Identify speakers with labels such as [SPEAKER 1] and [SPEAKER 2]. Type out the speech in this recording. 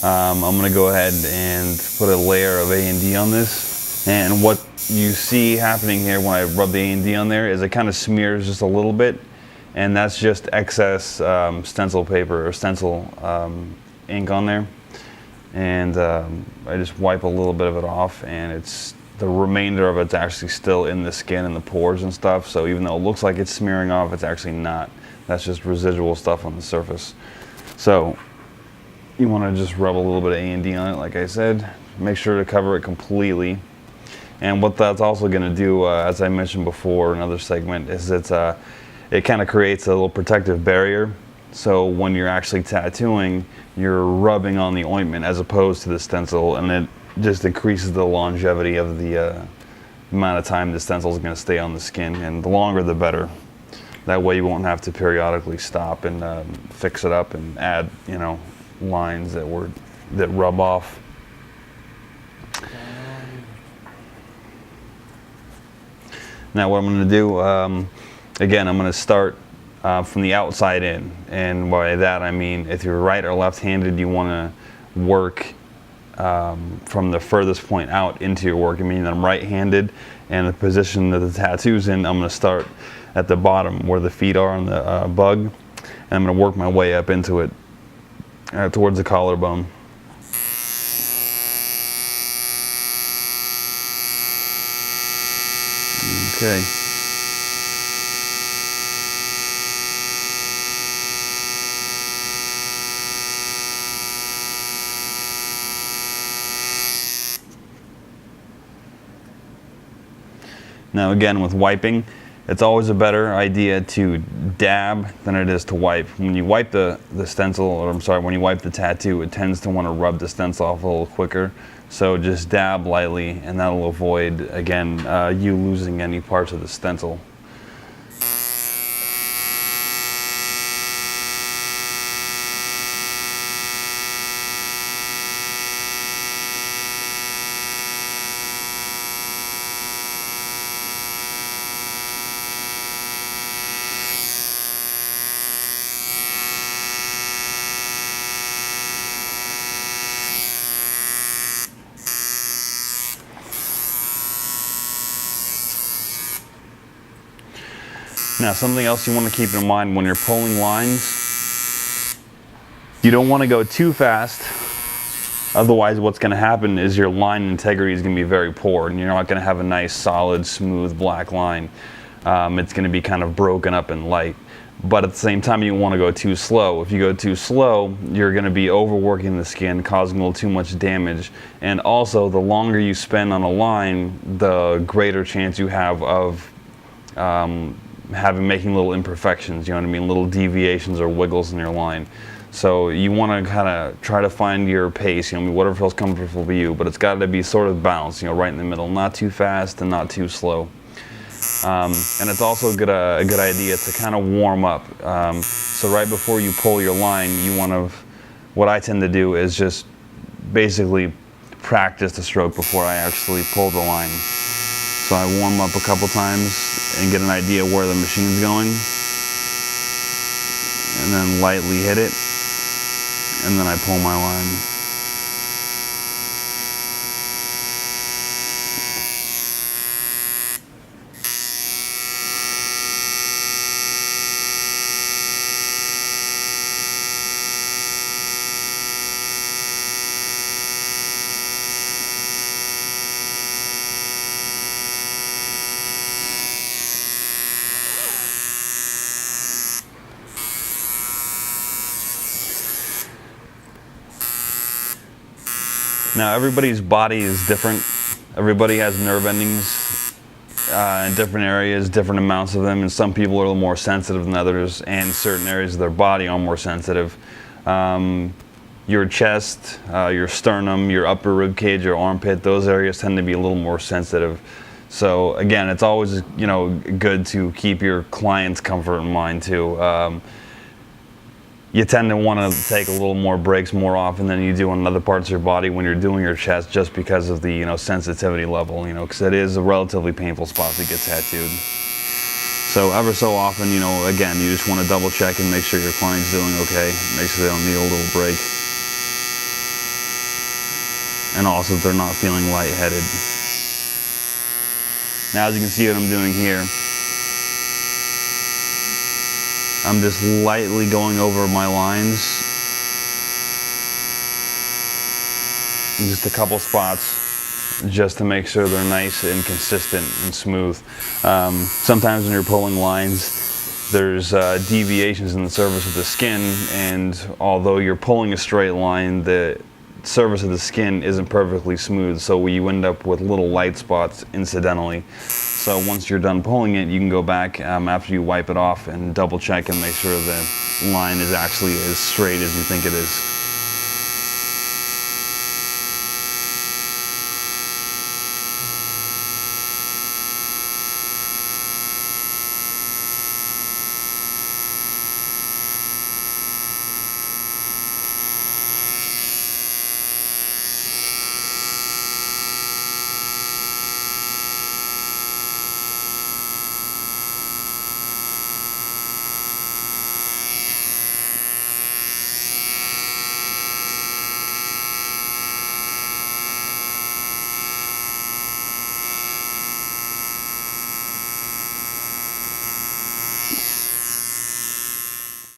[SPEAKER 1] I'm going to go ahead and put a layer of A&D on this. And what you see happening here when I rub the A&D on there is it kind of smears just a little bit. And that's just excess stencil paper or stencil ink on there. And I just wipe a little bit of it off, and it's the remainder of it's actually still in the skin and the pores and stuff. So even though it looks like it's smearing off, it's actually not. That's just residual stuff on the surface. So you want to just rub a little bit of A&D on it, like I said. Make sure to cover it completely. And what that's also going to do, as I mentioned before in another segment, is it kind of creates a little protective barrier. So when you're actually tattooing, you're rubbing on the ointment as opposed to the stencil, and it just increases the longevity of the amount of time the stencil is going to stay on the skin, and the longer the better. That way you won't have to periodically stop and fix it up and add, lines that rub off. Now what I'm going to do, again, I'm going to start from the outside in, and by that I mean if you're right or left-handed, you want to work from the furthest point out into your work. I mean, I'm right-handed, and the position that the tattoo's in, I'm going to start at the bottom where the feet are on the bug, and I'm going to work my way up into it towards the collarbone. Okay. Now again, with wiping, it's always a better idea to dab than it is to wipe. When you wipe the stencil, or I'm sorry, when you wipe the tattoo, it tends to want to rub the stencil off a little quicker. So just dab lightly, and that'll avoid, again, you losing any parts of the stencil. Now, something else you want to keep in mind when you're pulling lines, you don't want to go too fast. Otherwise, what's going to happen is your line integrity is going to be very poor, and you're not going to have a nice, solid, smooth black line. It's going to be kind of broken up and light. But at the same time, you don't want to go too slow. If you go too slow, you're going to be overworking the skin, causing a little too much damage. And also, the longer you spend on a line, the greater chance you have of making little imperfections, you know what I mean, little deviations or wiggles in your line. So you want to kind of try to find your pace, whatever feels comfortable for you, but it's got to be sort of balanced, right in the middle, not too fast and not too slow. And it's also a good idea to kind of warm up. So right before you pull your line, what I tend to do is just basically practice the stroke before I actually pull the line. So I warm up a couple times and get an idea where the machine's going, and then lightly hit it, and then I pull my line. Now everybody's body is different. Everybody has nerve endings in different areas, different amounts of them, and some people are a little more sensitive than others, and certain areas of their body are more sensitive. Your chest, your sternum, your upper rib cage, your armpit, those areas tend to be a little more sensitive. So again, it's always good to keep your client's comfort in mind too. You tend to want to take a little more breaks more often than you do on other parts of your body when you're doing your chest, just because of the sensitivity level, because it is a relatively painful spot to get tattooed. So ever so often, again, you just want to double check and make sure your client's doing okay, make sure they don't need a little break. and also if they're not feeling lightheaded. Now, as you can see what I'm doing here, I'm just lightly going over my lines, in just a couple spots, just to make sure they're nice and consistent and smooth. Sometimes when you're pulling lines, there's deviations in the surface of the skin, and although you're pulling a straight line, the surface of the skin isn't perfectly smooth, so you end up with little light spots incidentally. So once you're done pulling it, you can go back after you wipe it off and double check and make sure the line is actually as straight as you think it is.